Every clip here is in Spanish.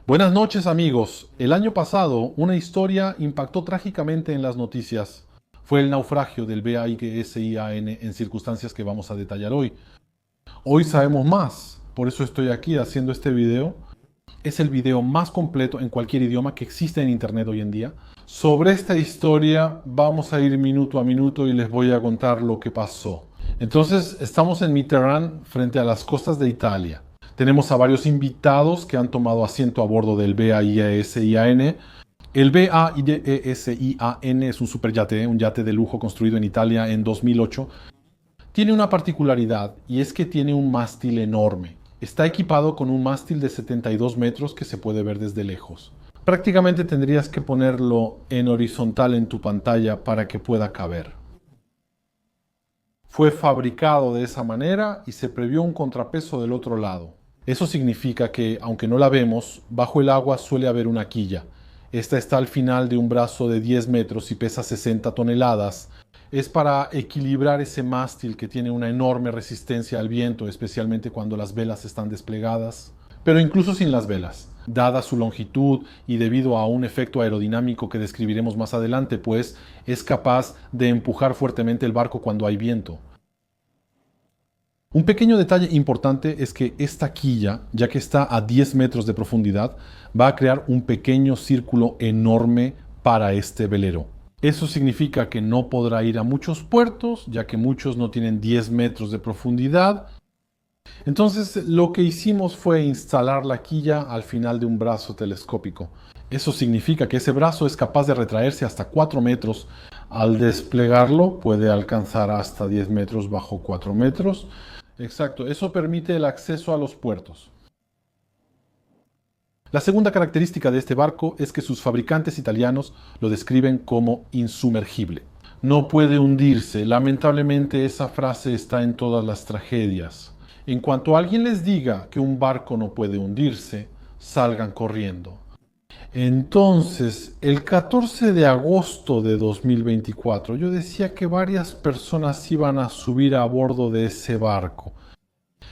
Buenas noches amigos. El año pasado una historia impactó trágicamente en las noticias. Fue el naufragio del BAIGSIAN en circunstancias que vamos a detallar hoy. Hoy sabemos más, por eso estoy aquí haciendo este video. Es el video más completo en cualquier idioma que existe en internet hoy en día. Sobre esta historia vamos a ir minuto a minuto y les voy a contar lo que pasó. Entonces estamos en Mitterrand frente a las costas de Italia. Tenemos a varios invitados que han tomado asiento a bordo del BAIGSIAN. El BAIGSIAN es un superyate, un yate de lujo construido en Italia en 2008. Tiene una particularidad y es que tiene un mástil enorme. Está equipado con un mástil de 72 metros que se puede ver desde lejos. Prácticamente tendrías que ponerlo en horizontal en tu pantalla para que pueda caber. Fue fabricado de esa manera y se previó un contrapeso del otro lado. Eso significa que, aunque no la vemos, bajo el agua suele haber una quilla. Esta está al final de un brazo de 10 metros y pesa 60 toneladas. Es para equilibrar ese mástil que tiene una enorme resistencia al viento, especialmente cuando las velas están desplegadas. Pero incluso sin las velas, dada su longitud y debido a un efecto aerodinámico que describiremos más adelante, pues es capaz de empujar fuertemente el barco cuando hay viento. Un pequeño detalle importante es que esta quilla, ya que está a 10 metros de profundidad, va a crear un pequeño círculo enorme para este velero. Eso significa que no podrá ir a muchos puertos, ya que muchos no tienen 10 metros de profundidad. Entonces lo que hicimos fue instalar la quilla al final de un brazo telescópico. Eso significa que ese brazo es capaz de retraerse hasta 4 metros. Al desplegarlo puede alcanzar hasta 10 metros bajo 4 metros. Exacto, eso permite el acceso a los puertos. La segunda característica de este barco es que sus fabricantes italianos lo describen como insumergible. No puede hundirse. Lamentablemente esa frase está en todas las tragedias. En cuanto alguien les diga que un barco no puede hundirse, salgan corriendo. Entonces, el 14 de agosto de 2024, yo decía que varias personas iban a subir a bordo de ese barco.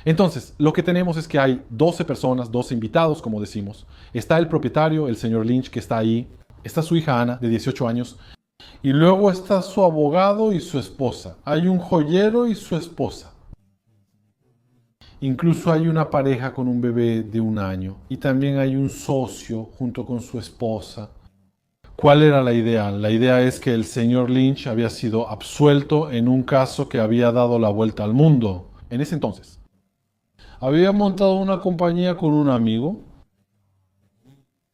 Entonces, lo que tenemos es que hay 12 personas, 12 invitados, como decimos. Está el propietario, el señor Lynch, que está ahí. Está su hija Ana, de 18 años. Y luego está su abogado y su esposa. Hay un joyero y su esposa. Incluso hay una pareja con un bebé de 1 año. Y también hay un socio junto con su esposa. ¿Cuál era la idea? La idea es que el señor Lynch había sido absuelto en un caso que había dado la vuelta al mundo. En ese entonces. Había montado una compañía con un amigo.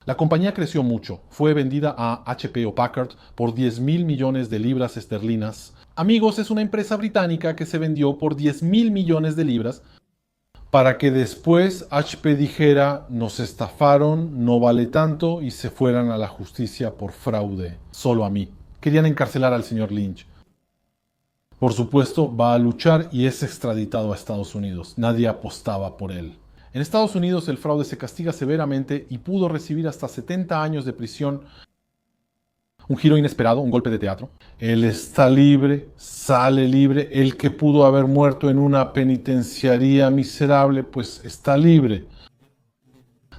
La compañía creció mucho. Fue vendida a HP o Packard por 10.000 millones de libras esterlinas. Amigos, es una empresa británica que se vendió por 10.000 millones de libras para que después HP dijera nos estafaron, no vale tanto y se fueran a la justicia por fraude. Solo a mí. Querían encarcelar al señor Lynch. Por supuesto, va a luchar y es extraditado a Estados Unidos. Nadie apostaba por él. En Estados Unidos el fraude se castiga severamente y pudo recibir hasta 70 años de prisión. Un giro inesperado, un golpe de teatro. Él está libre, sale libre. El que pudo haber muerto en una penitenciaría miserable, pues está libre.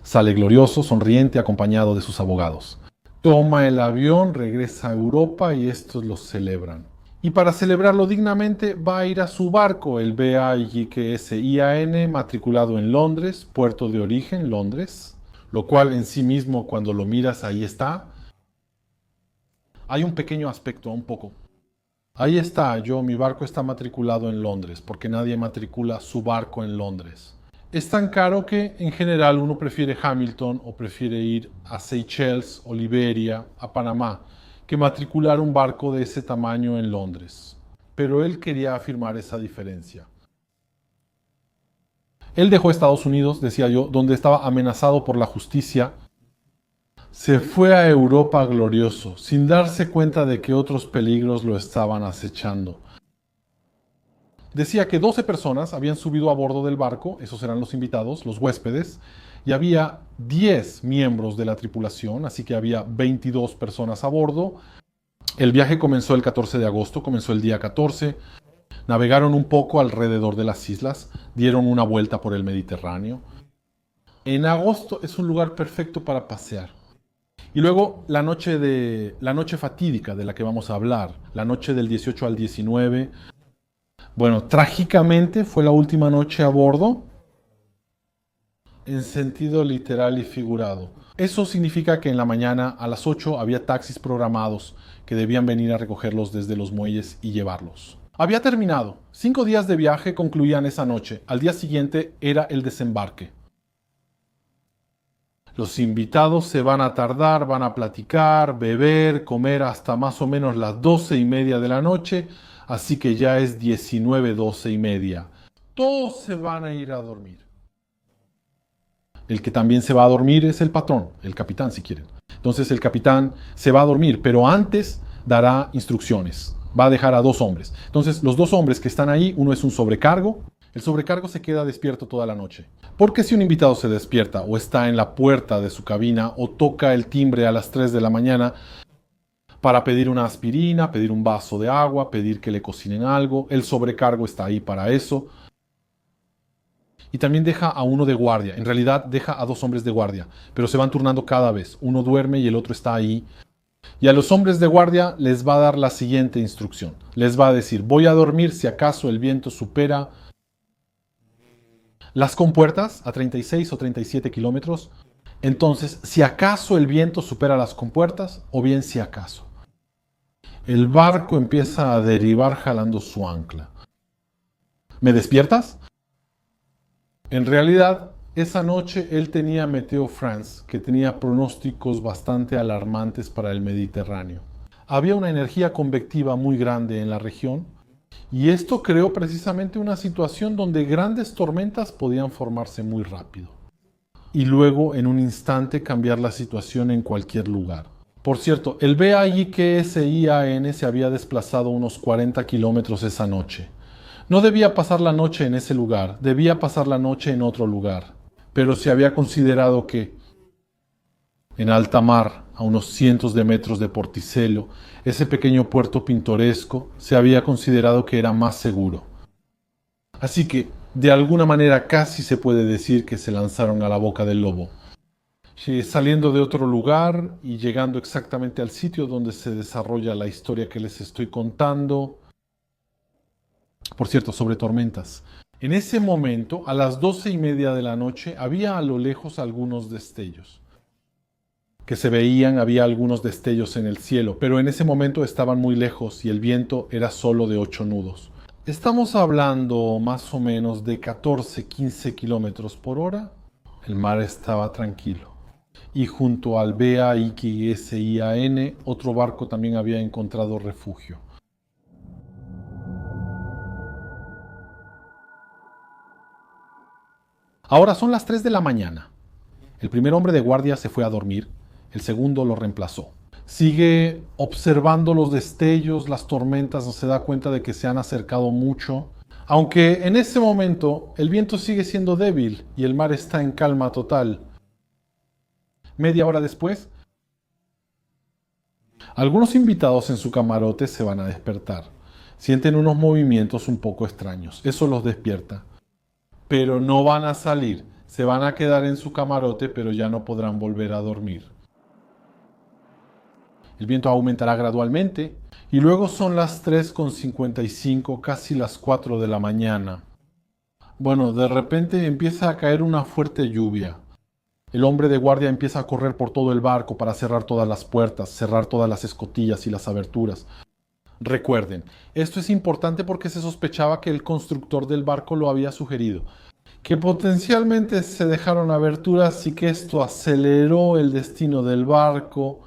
Sale glorioso, sonriente, acompañado de sus abogados. Toma el avión, regresa a Europa y estos lo celebran. Y para celebrarlo dignamente va a ir a su barco, el BAIGSIAN, matriculado en Londres, puerto de origen, Londres, lo cual en sí mismo cuando lo miras ahí está. Hay un pequeño aspecto, un poco. Ahí está, mi barco está matriculado en Londres, porque nadie matricula su barco en Londres. Es tan caro que en general uno prefiere Hamilton o prefiere ir a Seychelles o Liberia, a Panamá, que matricular un barco de ese tamaño en Londres. Pero él quería afirmar esa diferencia. Él dejó Estados Unidos, decía yo, donde estaba amenazado por la justicia. Se fue a Europa glorioso, sin darse cuenta de que otros peligros lo estaban acechando. Decía que 12 personas habían subido a bordo del barco, esos eran los invitados, los huéspedes, y había 10 miembros de la tripulación, así que había 22 personas a bordo. El viaje comenzó el 14 de agosto, comenzó el día 14. Navegaron un poco alrededor de las islas, dieron una vuelta por el Mediterráneo. En agosto es un lugar perfecto para pasear. Y luego la noche fatídica de la que vamos a hablar, la noche del 18 al 19. Bueno, trágicamente fue la última noche a bordo en sentido literal y figurado. Eso significa que en la mañana a las 8 había taxis programados que debían venir a recogerlos desde los muelles y llevarlos. Había terminado. 5 días de viaje concluían esa noche. Al día siguiente era el desembarque. Los invitados se van a tardar, van a platicar, beber, comer hasta más o menos las 12:30 de la noche, así que ya es 19, 12:30. Todos se van a ir a dormir. El que también se va a dormir es el patrón, el capitán si quieren. Entonces el capitán se va a dormir, pero antes dará instrucciones. Va a dejar a 2 hombres. Entonces los 2 hombres que están ahí, uno es un sobrecargo. El sobrecargo se queda despierto toda la noche. Porque si un invitado se despierta o está en la puerta de su cabina o toca el timbre a las 3 de la mañana para pedir una aspirina, pedir un vaso de agua, pedir que le cocinen algo, el sobrecargo está ahí para eso. Y también deja a uno de guardia. En realidad deja a 2 hombres de guardia, pero se van turnando cada vez. Uno duerme y el otro está ahí. Y a los hombres de guardia les va a dar la siguiente instrucción. Les va a decir, voy a dormir si acaso el viento supera las compuertas a 36 o 37 kilómetros. Entonces, si acaso el viento supera las compuertas, o bien si acaso. El barco empieza a derivar jalando su ancla. ¿Me despiertas? En realidad, esa noche él tenía Meteo France, que tenía pronósticos bastante alarmantes para el Mediterráneo. Había una energía convectiva muy grande en la región, y esto creó precisamente una situación donde grandes tormentas podían formarse muy rápido. Y luego, en un instante, cambiar la situación en cualquier lugar. Por cierto, el BAIKSIAN se había desplazado unos 40 kilómetros esa noche. No debía pasar la noche en ese lugar, debía pasar la noche en otro lugar. Pero se había considerado que, en alta mar, a unos cientos de metros de Porticelo, ese pequeño puerto pintoresco, se había considerado que era más seguro. Así que, de alguna manera casi se puede decir que se lanzaron a la boca del lobo, saliendo de otro lugar y llegando exactamente al sitio donde se desarrolla la historia que les estoy contando. Por cierto, sobre tormentas. En ese momento, a las 12:30 de la noche, había a lo lejos algunos destellos. Que se veían, había algunos destellos en el cielo, pero en ese momento estaban muy lejos y el viento era solo de 8 nudos. Estamos hablando más o menos de 14-15 kilómetros por hora. El mar estaba tranquilo. Y junto al BAIKSIAN, otro barco también había encontrado refugio. Ahora son las 3 de la mañana. El primer hombre de guardia se fue a dormir, el segundo lo reemplazó. Sigue observando los destellos, las tormentas, se da cuenta de que se han acercado mucho. Aunque en ese momento el viento sigue siendo débil y el mar está en calma total. Media hora después, algunos invitados en su camarote se van a despertar. Sienten unos movimientos un poco extraños. Eso los despierta. Pero no van a salir. Se van a quedar en su camarote, pero ya no podrán volver a dormir. El viento aumentará gradualmente y luego son las 3:55, casi las 4 de la mañana. Bueno, de repente empieza a caer una fuerte lluvia. El hombre de guardia empieza a correr por todo el barco para cerrar todas las puertas, cerrar todas las escotillas y las aberturas. Recuerden, esto es importante porque se sospechaba que el constructor del barco lo había sugerido, que potencialmente se dejaron aberturas y que esto aceleró el destino del barco.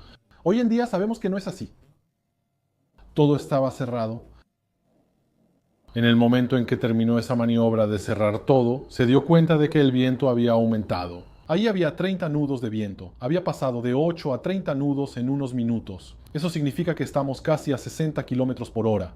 Hoy en día sabemos que no es así. Todo estaba cerrado. En el momento en que terminó esa maniobra de cerrar todo, se dio cuenta de que el viento había aumentado. Ahí había 30 nudos de viento. Había pasado de 8 a 30 nudos en unos minutos. Eso significa que estamos casi a 60 kilómetros por hora.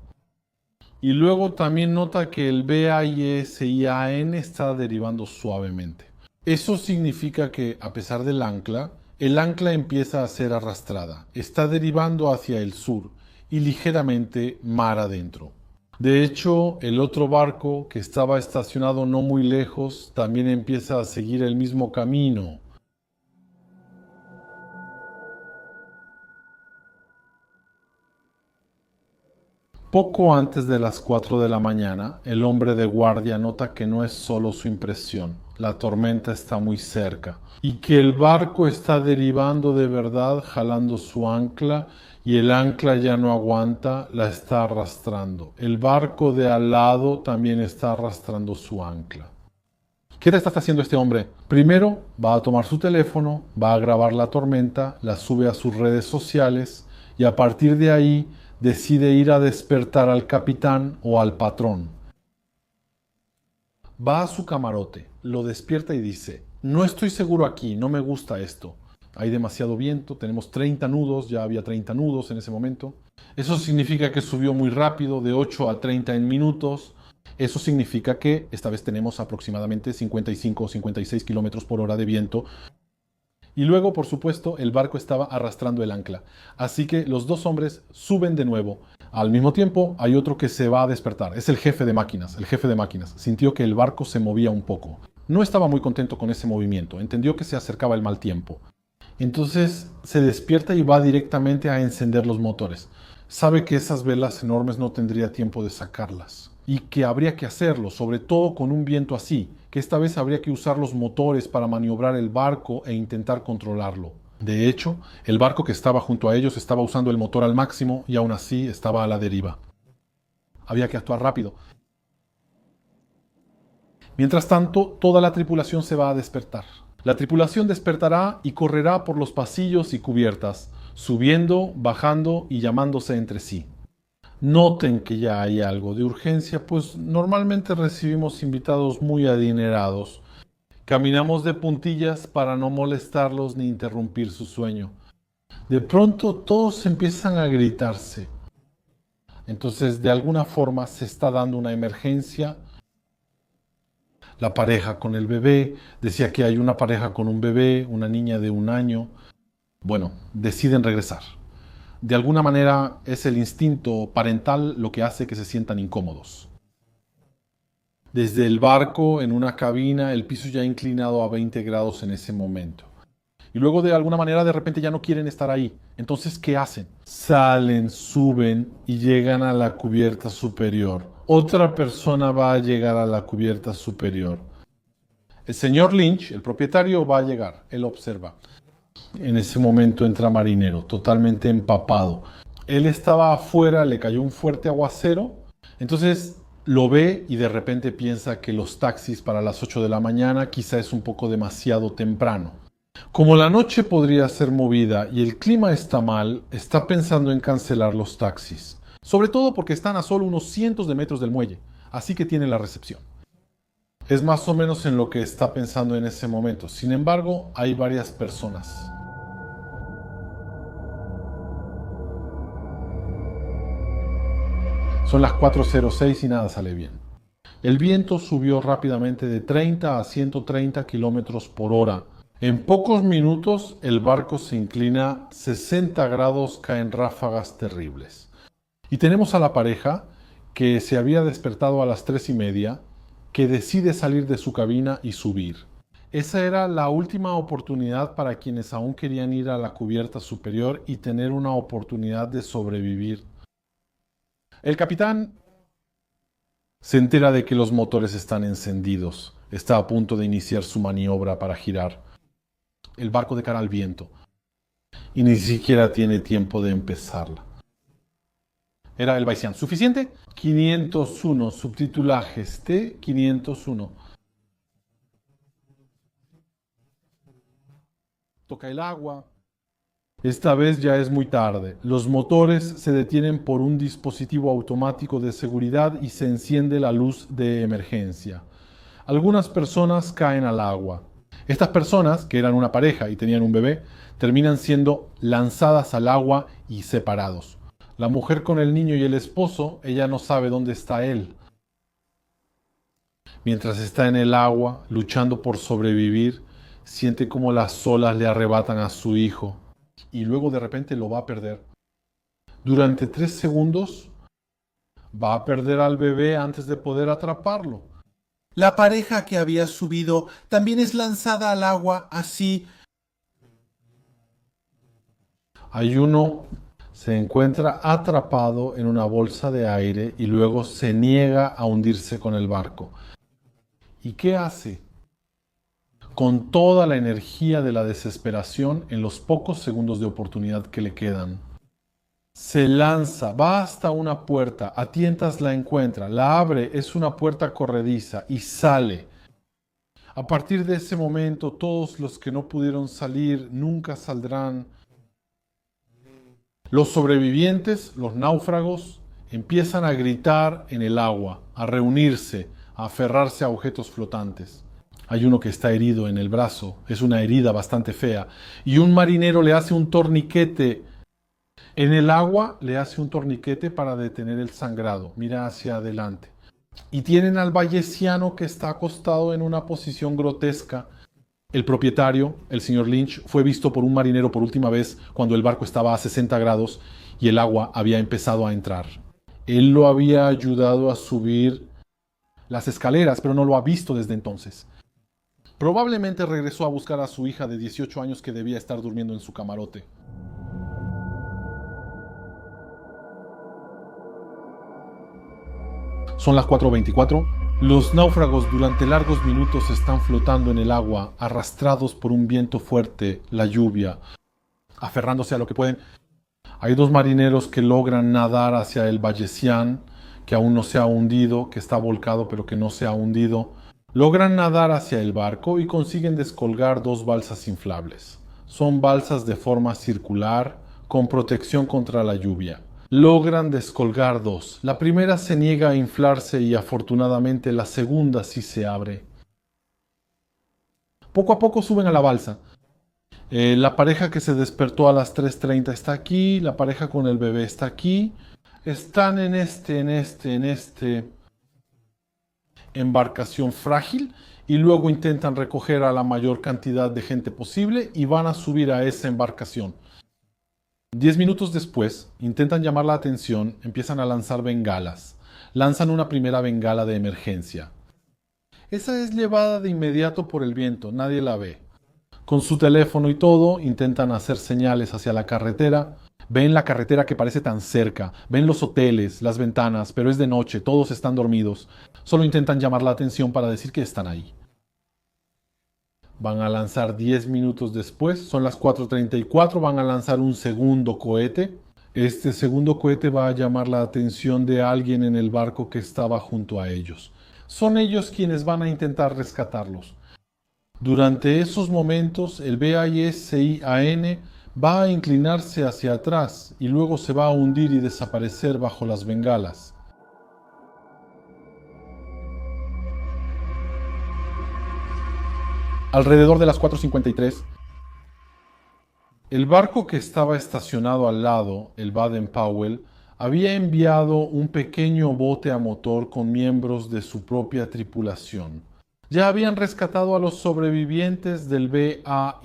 Y luego también nota que el BAISIAN está derivando suavemente. Eso significa que, a pesar del ancla, el ancla empieza a ser arrastrada. Está derivando hacia el sur y ligeramente mar adentro. De hecho, el otro barco que estaba estacionado no muy lejos también empieza a seguir el mismo camino. Poco antes de las 4 de la mañana, el hombre de guardia nota que no es solo su impresión, la tormenta está muy cerca y que el barco está derivando de verdad jalando su ancla y el ancla ya no aguanta, la está arrastrando. El barco de al lado también está arrastrando su ancla. ¿Qué está haciendo este hombre? Primero va a tomar su teléfono, va a grabar la tormenta, la sube a sus redes sociales y a partir de ahí decide ir a despertar al capitán o al patrón. Va a su camarote, lo despierta y dice, no estoy seguro aquí, no me gusta esto. Hay demasiado viento, tenemos 30 nudos, ya había 30 nudos en ese momento. Eso significa que subió muy rápido, de 8 a 30 en minutos. Eso significa que esta vez tenemos aproximadamente 55 o 56 kilómetros por hora de viento. Y luego, por supuesto, el barco estaba arrastrando el ancla. Así que los dos hombres suben de nuevo. Al mismo tiempo, hay otro que se va a despertar. Es el jefe de máquinas. El jefe de máquinas sintió que el barco se movía un poco. No estaba muy contento con ese movimiento. Entendió que se acercaba el mal tiempo. Entonces se despierta y va directamente a encender los motores. Sabe que esas velas enormes no tendría tiempo de sacarlas y que habría que hacerlo, sobre todo con un viento así, que esta vez habría que usar los motores para maniobrar el barco e intentar controlarlo. De hecho, el barco que estaba junto a ellos estaba usando el motor al máximo y aún así estaba a la deriva. Había que actuar rápido. Mientras tanto, toda la tripulación se va a despertar. La tripulación despertará y correrá por los pasillos y cubiertas, subiendo, bajando y llamándose entre sí. Noten que ya hay algo de urgencia, pues normalmente recibimos invitados muy adinerados. Caminamos de puntillas para no molestarlos ni interrumpir su sueño. De pronto todos empiezan a gritarse. Entonces, de alguna forma se está dando una emergencia. La pareja con el bebé, decía que hay una pareja con un bebé, una niña de 1 año. Bueno, deciden regresar. De alguna manera es el instinto parental lo que hace que se sientan incómodos. Desde el barco, en una cabina, el piso ya inclinado a 20 grados en ese momento. Y luego de alguna manera de repente ya no quieren estar ahí. Entonces, ¿qué hacen? Salen, suben y llegan a la cubierta superior. Otra persona va a llegar a la cubierta superior. El señor Lynch, el propietario, va a llegar. Él observa. En ese momento entra Marinero, totalmente empapado. Él estaba afuera, le cayó un fuerte aguacero. Entonces lo ve y de repente piensa que los taxis para las 8 de la mañana quizá es un poco demasiado temprano. Como la noche podría ser movida y el clima está mal, está pensando en cancelar los taxis. Sobre todo porque están a solo unos cientos de metros del muelle, así que tiene la recepción. Es más o menos en lo que está pensando en ese momento. Sin embargo, hay varias personas. Son las 4:06 y nada sale bien. El viento subió rápidamente de 30 a 130 kilómetros por hora. En pocos minutos el barco se inclina 60 grados, caen ráfagas terribles. Y tenemos a la pareja que se había despertado a las 3:30, que decide salir de su cabina y subir. Esa era la última oportunidad para quienes aún querían ir a la cubierta superior y tener una oportunidad de sobrevivir. El capitán se entera de que los motores están encendidos. Está a punto de iniciar su maniobra para girar el barco de cara al viento. Y ni siquiera tiene tiempo de empezarla. Era el Baisian. ¿Suficiente? 501. Subtitulajes T501. Toca el agua. Esta vez ya es muy tarde. Los motores se detienen por un dispositivo automático de seguridad y se enciende la luz de emergencia. Algunas personas caen al agua. Estas personas, que eran una pareja y tenían un bebé, terminan siendo lanzadas al agua y separados. La mujer con el niño y el esposo, ella no sabe dónde está él. Mientras está en el agua, luchando por sobrevivir, siente como las olas le arrebatan a su hijo y luego de repente lo va a perder. Durante 3 segundos Va a perder al bebé antes de poder atraparlo. La pareja que había subido también es lanzada al agua así. Ayuno se encuentra atrapado en una bolsa de aire y luego se niega a hundirse con el barco. ¿Y qué hace? Con toda la energía de la desesperación en los pocos segundos de oportunidad que le quedan. Se lanza, va hasta una puerta, a tientas la encuentra, la abre, es una puerta corrediza y sale. A partir de ese momento, todos los que no pudieron salir nunca saldrán. Los sobrevivientes, los náufragos, empiezan a gritar en el agua, a reunirse, a aferrarse a objetos flotantes. Hay uno que está herido en el brazo, es una herida bastante fea, y un marinero le hace un torniquete. En el agua le hace un torniquete para detener el sangrado, mira hacia adelante. Y tienen al vallesiano que está acostado en una posición grotesca. El propietario, el señor Lynch, fue visto por un marinero por última vez cuando el barco estaba a 60 grados y el agua había empezado a entrar. Él lo había ayudado a subir las escaleras, pero no lo ha visto desde entonces. Probablemente regresó a buscar a su hija de 18 años que debía estar durmiendo en su camarote. Son las 4:24. Los náufragos durante largos minutos están flotando en el agua, arrastrados por un viento fuerte, la lluvia, aferrándose a lo que pueden. Hay dos marineros que logran nadar hacia el Vallesian, que aún no se ha hundido, que está volcado pero que no se ha hundido. Logran nadar hacia el barco y consiguen descolgar dos balsas inflables. Son balsas de forma circular, con protección contra la lluvia. Logran descolgar dos. La primera se niega a inflarse y afortunadamente la segunda sí se abre. Poco a poco suben a la balsa. La pareja que se despertó a las 3:30 está aquí, la pareja con el bebé está aquí. Están en este embarcación frágil y luego intentan recoger a la mayor cantidad de gente posible y van a subir a esa embarcación. 10 minutos después, intentan llamar la atención, empiezan a lanzar bengalas. Lanzan una primera bengala de emergencia. Esa es llevada de inmediato por el viento, nadie la ve. Con su teléfono y todo, intentan hacer señales hacia la carretera. Ven la carretera que parece tan cerca, ven los hoteles, las ventanas, pero es de noche, todos están dormidos. Solo intentan llamar la atención para decir que están ahí. Van a lanzar 10 minutos después, son las 4:34, van a lanzar un segundo cohete. Este segundo cohete va a llamar la atención de alguien en el barco que estaba junto a ellos. Son ellos quienes van a intentar rescatarlos. Durante esos momentos, el BAISIAN va a inclinarse hacia atrás y luego se va a hundir y desaparecer bajo las bengalas. Alrededor de las 4:53, el barco que estaba estacionado al lado, el Baden-Powell, había enviado un pequeño bote a motor con miembros de su propia tripulación. Ya habían rescatado a los sobrevivientes del BAISIAN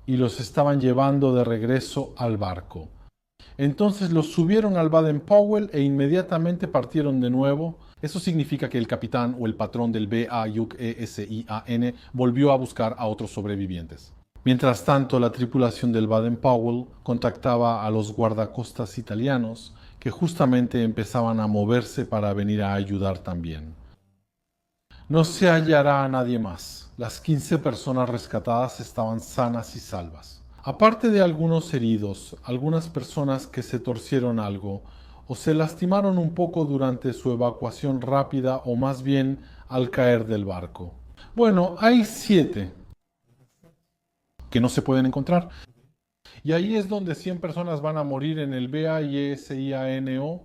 y los estaban llevando de regreso al barco. Entonces los subieron al Baden-Powell e inmediatamente partieron de nuevo. Eso significa que el capitán o el patrón del BAISIAN volvió a buscar a otros sobrevivientes. Mientras tanto, la tripulación del Baden-Powell contactaba a los guardacostas italianos que justamente empezaban a moverse para venir a ayudar también. No se hallará a nadie más. Las 15 personas rescatadas estaban sanas y salvas. Aparte de algunos heridos, algunas personas que se torcieron algo o se lastimaron un poco durante su evacuación rápida o más bien al caer del barco. Bueno, hay 7 que no se pueden encontrar. Y ahí es donde 100 personas van a morir en el BAISIANO.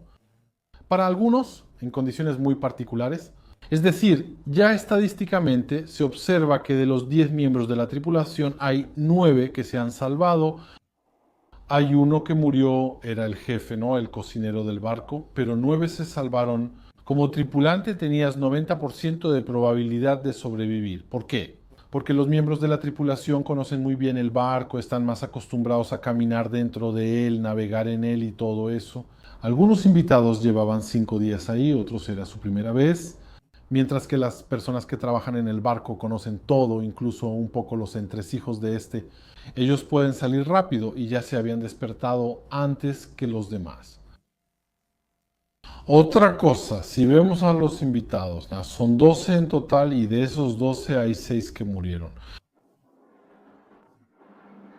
Para algunos, en condiciones muy particulares. Es decir, ya estadísticamente se observa que de los 10 miembros de la tripulación hay 9 que se han salvado. Hay uno que murió, era el jefe, ¿no? El cocinero del barco, pero 9 se salvaron. Como tripulante tenías 90% de probabilidad de sobrevivir. ¿Por qué? Porque los miembros de la tripulación conocen muy bien el barco, están más acostumbrados a caminar dentro de él, navegar en él y todo eso. Algunos invitados llevaban 5 días ahí, otros era su primera vez, mientras que las personas que trabajan en el barco conocen todo, incluso un poco los entresijos de este. Ellos pueden salir rápido y ya se habían despertado antes que los demás. Otra cosa, si vemos a los invitados, son 12 en total y de esos 12 hay 6 que murieron.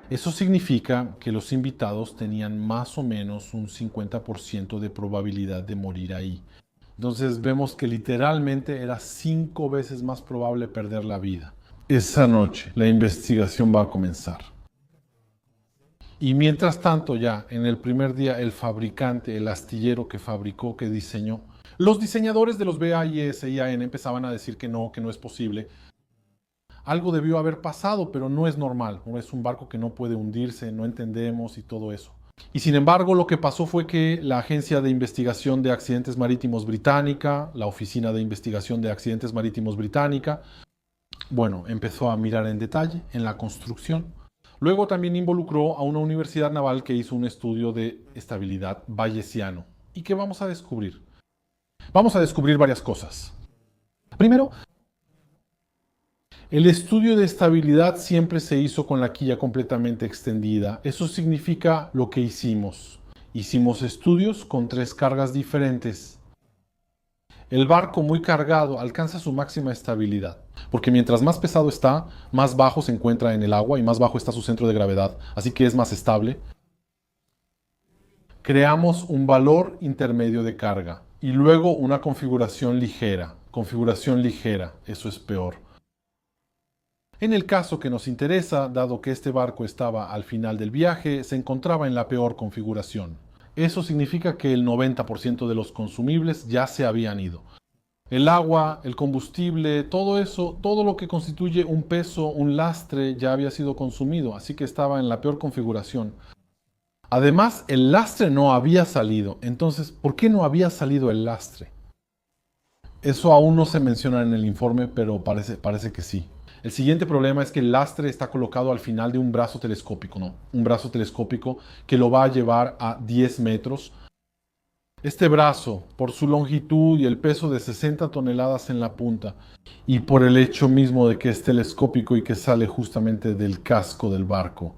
Eso significa que los invitados tenían más o menos un 50% de probabilidad de morir ahí. Entonces vemos que literalmente era 5 veces más probable perder la vida. Esa noche la investigación va a comenzar. Y mientras tanto ya, en el primer día, el fabricante, el astillero que fabricó, que diseñó, los diseñadores de los BAIS y AN empezaban a decir que no es posible. Algo debió haber pasado, pero no es normal. No es un barco que no puede hundirse, no entendemos y todo eso. Y sin embargo, lo que pasó fue que la Agencia de Investigación de Accidentes Marítimos Británica, la Oficina de Investigación de Accidentes Marítimos Británica, empezó a mirar en detalle en la construcción. Luego también involucró a una universidad naval que hizo un estudio de estabilidad bayesiano. ¿Y qué vamos a descubrir? Vamos a descubrir varias cosas. Primero, el estudio de estabilidad siempre se hizo con la quilla completamente extendida. Eso significa lo que hicimos. Hicimos estudios con 3 cargas diferentes. El barco muy cargado alcanza su máxima estabilidad, porque mientras más pesado está, más bajo se encuentra en el agua y más bajo está su centro de gravedad, así que es más estable. Creamos un valor intermedio de carga y luego una configuración ligera. Configuración ligera, eso es peor. En el caso que nos interesa, dado que este barco estaba al final del viaje, se encontraba en la peor configuración. Eso significa que el 90% de los consumibles ya se habían ido. El agua, el combustible, todo eso, todo lo que constituye un peso, un lastre, ya había sido consumido, así que estaba en la peor configuración. Además, el lastre no había salido. Entonces, ¿por qué no había salido el lastre? Eso aún no se menciona en el informe, pero parece que sí. El siguiente problema es que el lastre está colocado al final de un brazo telescópico, ¿no? Un brazo telescópico que lo va a llevar a 10 metros. Este brazo, por su longitud y el peso de 60 toneladas en la punta, y por el hecho mismo de que es telescópico y que sale justamente del casco del barco,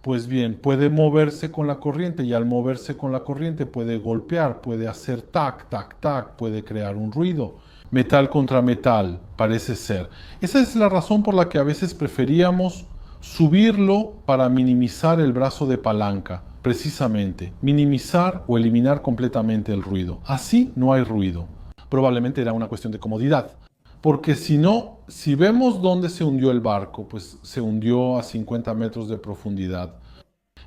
pues bien, puede moverse con la corriente y al moverse con la corriente puede golpear, puede hacer tac, tac, tac, puede crear un ruido. Metal contra metal, parece ser. Esa es la razón por la que a veces preferíamos subirlo para minimizar el brazo de palanca, precisamente, minimizar o eliminar completamente el ruido. Así no hay ruido. Probablemente era una cuestión de comodidad. Porque si no, si vemos dónde se hundió el barco, pues se hundió a 50 metros de profundidad.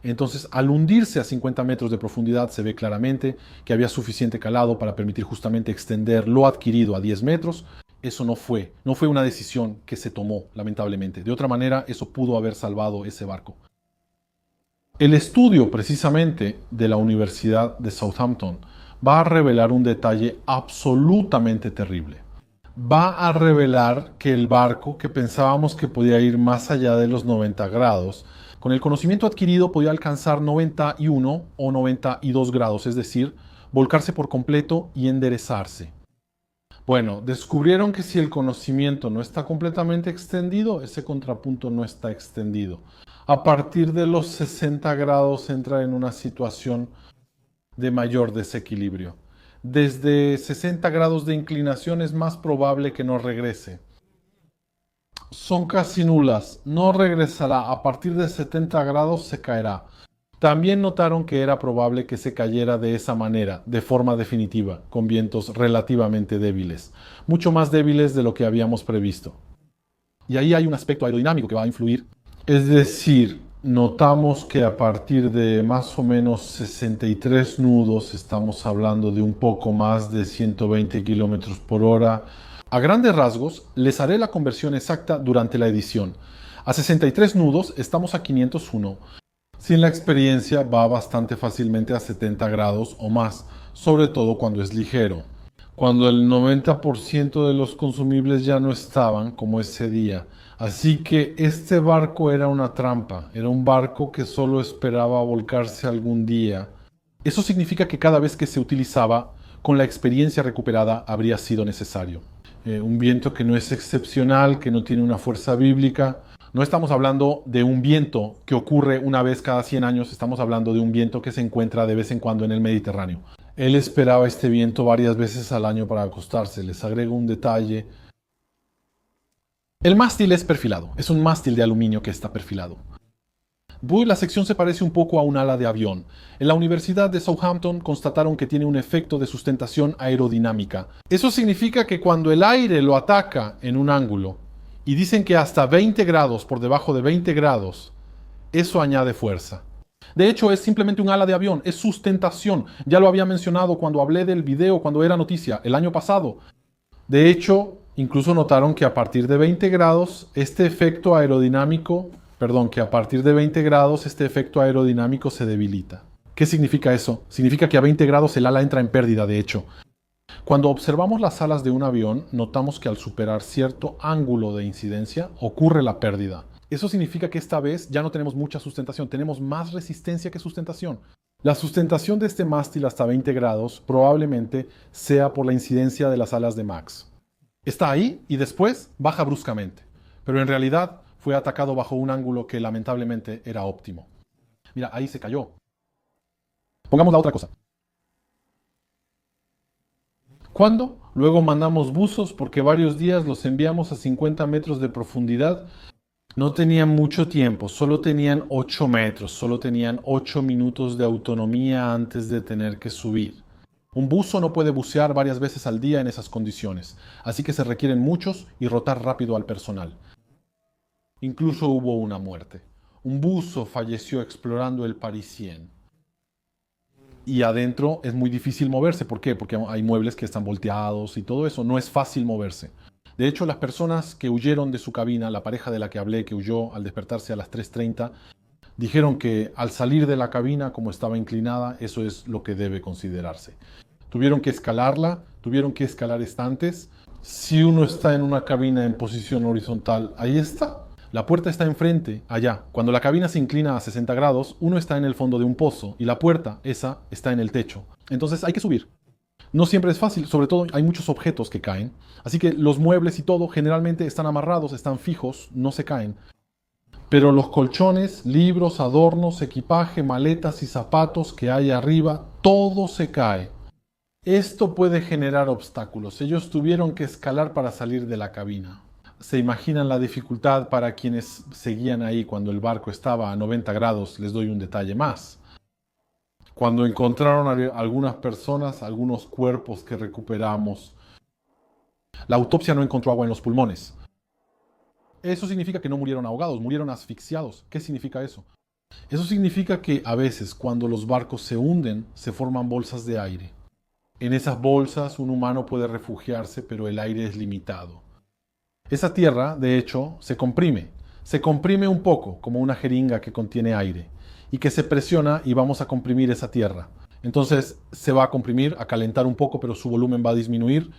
Entonces, al hundirse a 50 metros de profundidad, se ve claramente que había suficiente calado para permitir justamente extender lo adquirido a 10 metros. Eso no fue una decisión que se tomó, lamentablemente. De otra manera, eso pudo haber salvado ese barco. El estudio, precisamente, de la Universidad de Southampton va a revelar un detalle absolutamente terrible. Va a revelar que el barco, que pensábamos que podía ir más allá de los 90 grados, con el conocimiento adquirido podía alcanzar 91 o 92 grados, es decir, volcarse por completo y enderezarse. Bueno, descubrieron que si el conocimiento no está completamente extendido, ese contrapunto no está extendido. A partir de los 60 grados entra en una situación de mayor desequilibrio. Desde 60 grados de inclinación es más probable que no regrese. Son casi nulas, no regresará, a partir de 70 grados se caerá. También notaron que era probable que se cayera de esa manera, de forma definitiva, con vientos relativamente débiles, mucho más débiles de lo que habíamos previsto. Y ahí hay un aspecto aerodinámico que va a influir. Es decir, notamos que a partir de más o menos 63 nudos, estamos hablando de un poco más de 120 kilómetros por hora. A grandes rasgos, les haré la conversión exacta durante la edición. A 63 nudos estamos a 501. Sin la experiencia va bastante fácilmente a 70 grados o más, sobre todo cuando es ligero. Cuando el 90% de los consumibles ya no estaban, como ese día. Así que este barco era una trampa, era un barco que solo esperaba volcarse algún día. Eso significa que cada vez que se utilizaba, con la experiencia recuperada, habría sido necesario. Un viento que no es excepcional, que no tiene una fuerza bíblica. No estamos hablando de un viento que ocurre una vez cada 100 años, estamos hablando de un viento que se encuentra de vez en cuando en el Mediterráneo. Él esperaba este viento varias veces al año para acostarse. Les agrego un detalle. El mástil es perfilado, es un mástil de aluminio que está perfilado. La sección se parece un poco a un ala de avión. En la Universidad de Southampton constataron que tiene un efecto de sustentación aerodinámica. Eso significa que cuando el aire lo ataca en un ángulo, y dicen que hasta 20 grados por debajo de 20 grados, eso añade fuerza. De hecho, es simplemente un ala de avión, es sustentación. Ya lo había mencionado cuando hablé del video, cuando era noticia, el año pasado. De hecho, incluso notaron que a partir de 20 grados, este efecto aerodinámico se debilita. ¿Qué significa eso? Significa que a 20 grados el ala entra en pérdida, de hecho. Cuando observamos las alas de un avión, notamos que al superar cierto ángulo de incidencia, ocurre la pérdida. Eso significa que esta vez ya no tenemos mucha sustentación, tenemos más resistencia que sustentación. La sustentación de este mástil hasta 20 grados probablemente sea por la incidencia de las alas de Max. Está ahí y después baja bruscamente, pero en realidad fue atacado bajo un ángulo que lamentablemente era óptimo. Mira, ahí se cayó. Pongamos la otra cosa. ¿Cuándo? Luego mandamos buzos porque varios días los enviamos a 50 metros de profundidad. No tenían mucho tiempo, solo tenían 8 metros, solo tenían 8 minutos de autonomía antes de tener que subir. Un buzo no puede bucear varias veces al día en esas condiciones, así que se requieren muchos y rotar rápido al personal. Incluso hubo una muerte. Un buzo falleció explorando el Parisien. Y adentro es muy difícil moverse. ¿Por qué? Porque hay muebles que están volteados y todo eso. No es fácil moverse. De hecho, las personas que huyeron de su cabina, la pareja de la que hablé, que huyó al despertarse a las 3:30, dijeron que al salir de la cabina, como estaba inclinada, eso es lo que debe considerarse. Tuvieron que escalarla, tuvieron que escalar estantes. Si uno está en una cabina en posición horizontal, ahí está. La puerta está enfrente, allá. Cuando la cabina se inclina a 60 grados, uno está en el fondo de un pozo y la puerta, esa, está en el techo. Entonces hay que subir. No siempre es fácil, sobre todo hay muchos objetos que caen. Así que los muebles y todo generalmente están amarrados, están fijos, no se caen. Pero los colchones, libros, adornos, equipaje, maletas y zapatos que hay arriba, todo se cae. Esto puede generar obstáculos. Ellos tuvieron que escalar para salir de la cabina. ¿Se imaginan la dificultad para quienes seguían ahí cuando el barco estaba a 90 grados? Les doy un detalle más. Cuando encontraron a algunas personas, algunos cuerpos que recuperamos, la autopsia no encontró agua en los pulmones. Eso significa que no murieron ahogados, murieron asfixiados. ¿Qué significa eso? Eso significa que a veces cuando los barcos se hunden, se forman bolsas de aire. En esas bolsas un humano puede refugiarse, pero el aire es limitado. Esa tierra, de hecho, se comprime un poco, como una jeringa que contiene aire, y que se presiona y vamos a comprimir esa tierra. Entonces se va a comprimir, a calentar un poco, pero su volumen va a disminuir.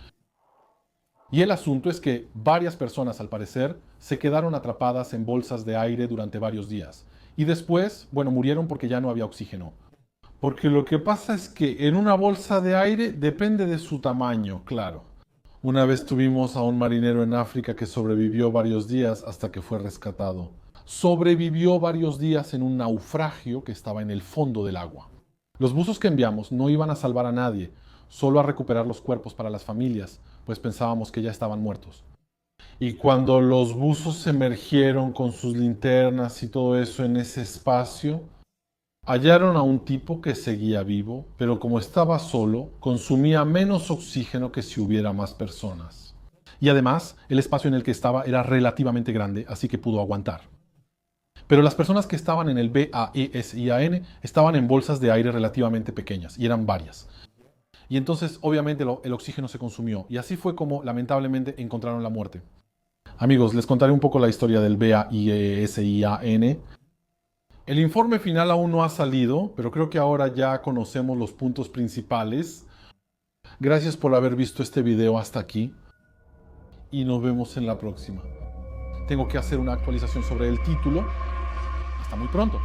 Y el asunto es que varias personas, al parecer, se quedaron atrapadas en bolsas de aire durante varios días. Y después, murieron porque ya no había oxígeno. Porque lo que pasa es que en una bolsa de aire depende de su tamaño, claro. Una vez tuvimos a un marinero en África que sobrevivió varios días hasta que fue rescatado. Sobrevivió varios días en un naufragio que estaba en el fondo del agua. Los buzos que enviamos no iban a salvar a nadie, solo a recuperar los cuerpos para las familias, pues pensábamos que ya estaban muertos. Y cuando los buzos se emergieron con sus linternas y todo eso en ese espacio, hallaron a un tipo que seguía vivo, pero como estaba solo, consumía menos oxígeno que si hubiera más personas. Y además, el espacio en el que estaba era relativamente grande, así que pudo aguantar. Pero las personas que estaban en el BAESIAN estaban en bolsas de aire relativamente pequeñas, y eran varias. Y entonces, obviamente, el oxígeno se consumió, y así fue como, lamentablemente, encontraron la muerte. Amigos, les contaré un poco la historia del BAESIAN. El informe final aún no ha salido, pero creo que ahora ya conocemos los puntos principales. Gracias por haber visto este video hasta aquí y nos vemos en la próxima. Tengo que hacer una actualización sobre el título. Hasta muy pronto.